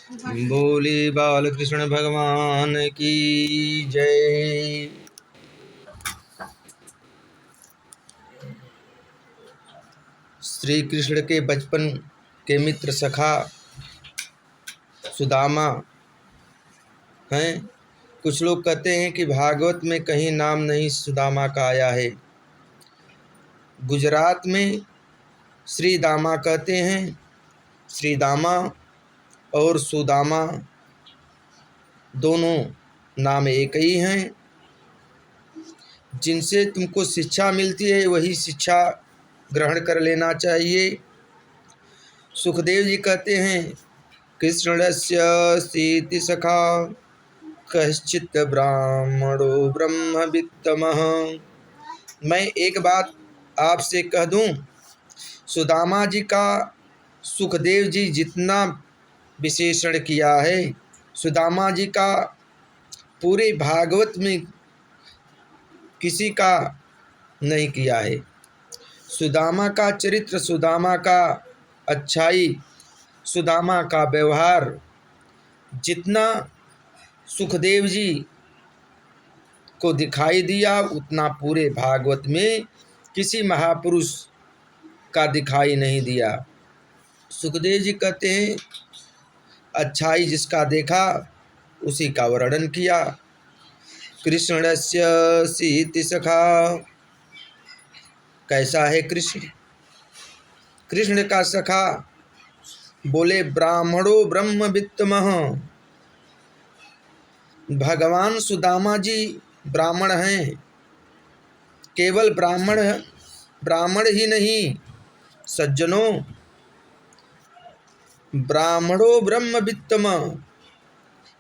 बोली बालकृष्ण भगवान की जय। श्री कृष्ण के बचपन के मित्र सखा सुदामा हैं। कुछ लोग कहते हैं कि भागवत में कहीं नाम नहीं सुदामा का आया है। गुजरात में श्री दामा कहते हैं। श्री दामा और सुदामा दोनों नाम एक ही हैं। जिनसे तुमको शिक्षा मिलती है वही शिक्षा ग्रहण कर लेना चाहिए। सुखदेव जी कहते हैं कृष्णस्य सीति सखा कश्चित् ब्राह्मणो ब्रह्मवित्तमः। मैं एक बात आपसे कह दूं, सुदामा जी का सुखदेव जी जितना विशेषण किया है, सुदामा जी का पूरे भागवत में किसी का नहीं किया है। सुदामा का चरित्र, सुदामा का अच्छाई, सुदामा का व्यवहार जितना सुखदेव जी को दिखाई दिया उतना पूरे भागवत में किसी महापुरुष का दिखाई नहीं दिया। सुखदेव जी कहते हैं अच्छाई जिसका देखा उसी का वर्णन किया। कृष्णस्य सीति सखा, कैसा है कृष्ण? कृष्ण का सखा बोले ब्राह्मणो ब्रह्मवित्तमः। भगवान सुदामा जी ब्राह्मण हैं। केवल ब्राह्मण ही नहीं सज्जनों, ब्राह्मणो ब्रह्मवित्तम,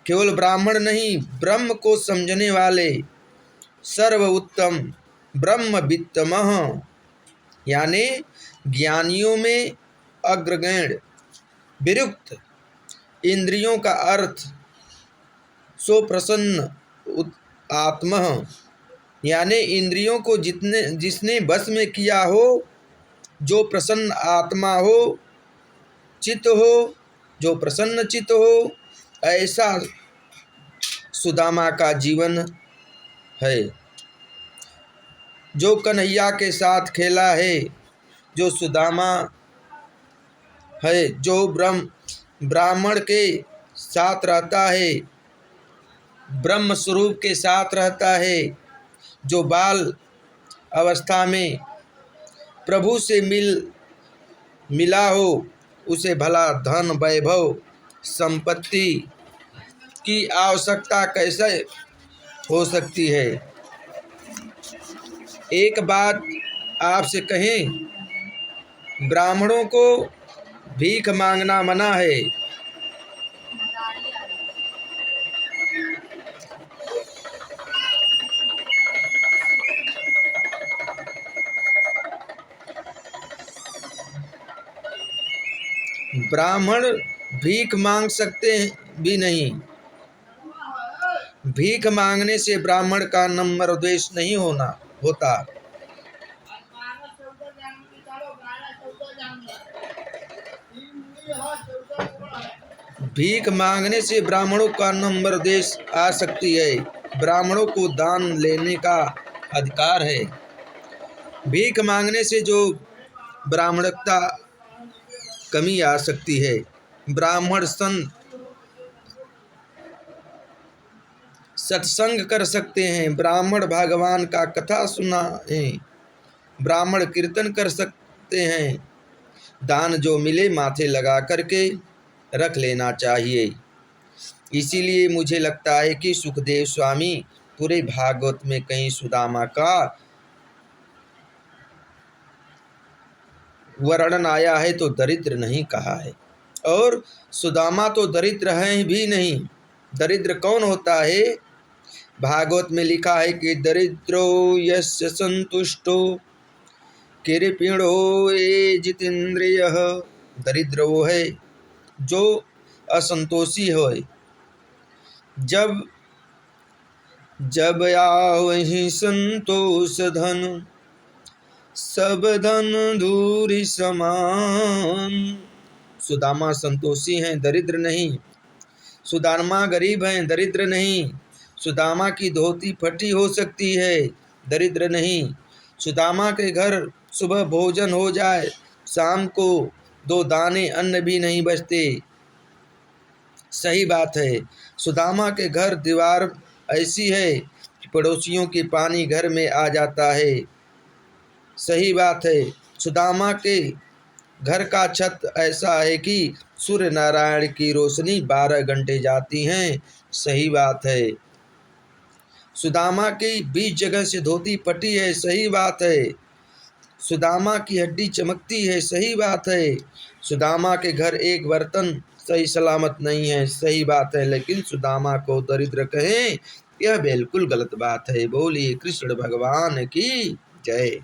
केवल ब्राह्मण नहीं ब्रह्म को समझने वाले सर्व उत्तम ब्रह्मवित्तमः, यानी ज्ञानियों में अग्रगण्य विरुक्त, इंद्रियों का अर्थ सो प्रसन्न आत्मा, यानी इंद्रियों को जिसने बस में किया हो, जो प्रसन्न आत्मा हो, चित्त हो, जो प्रसन्न चित्त हो, ऐसा सुदामा का जीवन है। जो कन्हैया के साथ खेला है, जो सुदामा है, जो ब्राह्मण के साथ रहता है, ब्रह्म स्वरूप के साथ रहता है, जो बाल अवस्था में प्रभु से मिला हो, उसे भला धन वैभव संपत्ति की आवश्यकता कैसे हो सकती है? एक बात आपसे कहें, ब्राह्मणों को भीख मांगना मना है। ब्राह्मण भीख मांग सकते भी नहीं। भीख मांगने से ब्राह्मण का नम्र द्वेष नहीं होता। भीख मांगने से ब्राह्मणों का नम्र द्वेष आ सकती है। ब्राह्मणों को दान लेने का अधिकार है। भीख मांगने से जो ब्राह्मणता कमी आ सकती है। ब्राह्मण सत्संग कर सकते हैं, ब्राह्मण भगवान का कथा सुना है, ब्राह्मण कीर्तन कर सकते हैं। दान जो मिले माथे लगा करके रख लेना चाहिए। इसीलिए मुझे लगता है कि सुखदेव स्वामी पूरे भागवत में कहीं सुदामा का वर्णन आया है तो दरिद्र नहीं कहा है। और सुदामा तो दरिद्र हैं भी नहीं। दरिद्र कौन होता है? भागवत में लिखा है कि दरिद्रो यस्य संतुष्टो कृपिणो ये जितेंद्रियः। दरिद्र वो है जो असंतोषी हो। जब आवहि संतोष धन, सब धन धूरि समान। सुदामा संतोषी हैं, दरिद्र नहीं। सुदामा गरीब हैं, दरिद्र नहीं। सुदामा की धोती फटी हो सकती है, दरिद्र नहीं। सुदामा के घर सुबह भोजन हो जाए, शाम को 2 दाने अन्न भी नहीं बचते, सही बात है। सुदामा के घर दीवार ऐसी है कि पड़ोसियों के पानी घर में आ जाता है, सही बात है। सुदामा के घर का छत ऐसा है कि सूर्य नारायण की रोशनी 12 घंटे जाती हैं, सही बात है। सुदामा की 20 जगह से धोती फटी है, सही बात है। सुदामा की हड्डी चमकती है, सही बात है। सुदामा के घर एक बर्तन सही सलामत नहीं है, सही बात है। लेकिन सुदामा को दरिद्र कहें, यह बिल्कुल गलत बात है। बोलिए कृष्ण भगवान की जय।